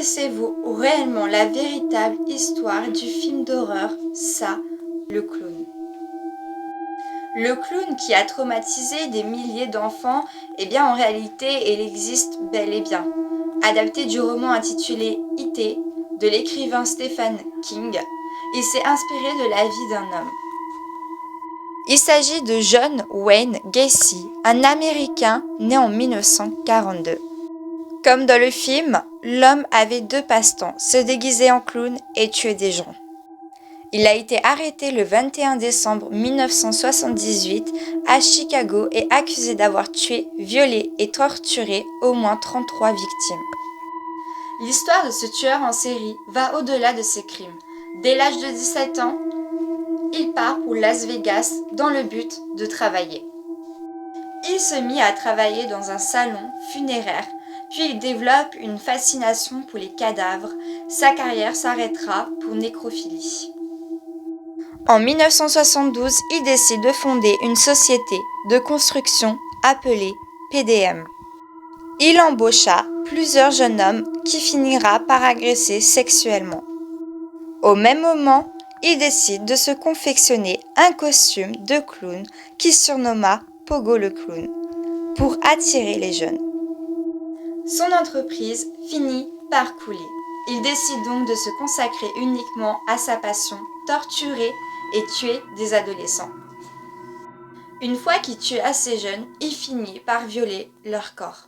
Connaissez-vous réellement la véritable histoire du film d'horreur Ça, le clown? Le clown qui a traumatisé des milliers d'enfants, eh bien en réalité, il existe bel et bien. Adapté du roman intitulé It de l'écrivain Stephen King, il s'est inspiré de la vie d'un homme. Il s'agit de John Wayne Gacy, un Américain né en 1942. Comme dans le film, l'homme avait deux passe-temps, se déguiser en clown et tuer des gens. Il a été arrêté le 21 décembre 1978 à Chicago et accusé d'avoir tué, violé et torturé au moins 33 victimes. L'histoire de ce tueur en série va au-delà de ses crimes. Dès l'âge de 17 ans, il part pour Las Vegas dans le but de travailler. Il se mit à travailler dans un salon funéraire, puis il développe une fascination pour les cadavres. Sa carrière s'arrêtera pour nécrophilie. En 1972, il décide de fonder une société de construction appelée PDM. Il embaucha plusieurs jeunes hommes qui finira par agresser sexuellement. Au même moment, il décide de se confectionner un costume de clown qu'il surnomma Pogo le clown pour attirer les jeunes. Son entreprise finit par couler. Il décide donc de se consacrer uniquement à sa passion, torturer et tuer des adolescents. Une fois qu'il tue assez jeunes, il finit par violer leur corps.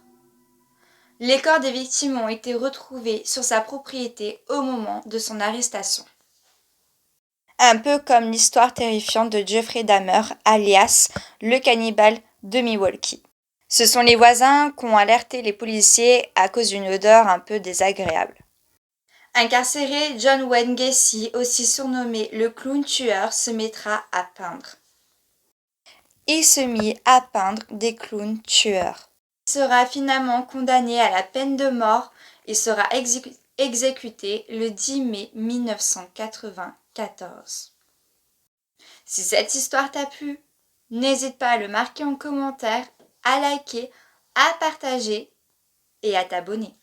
Les corps des victimes ont été retrouvés sur sa propriété au moment de son arrestation. Un peu comme l'histoire terrifiante de Jeffrey Dahmer, alias le cannibale de Milwaukee. Ce sont les voisins qui ont alerté les policiers à cause d'une odeur un peu désagréable. Incarcéré, John Wayne Gacy, aussi surnommé le clown tueur, se mettra à peindre. Il se mit à peindre des clowns tueurs. Il sera finalement condamné à la peine de mort et sera exécuté le 10 mai 1994. Si cette histoire t'a plu, n'hésite pas à le marquer en commentaire, à liker, à partager et à t'abonner.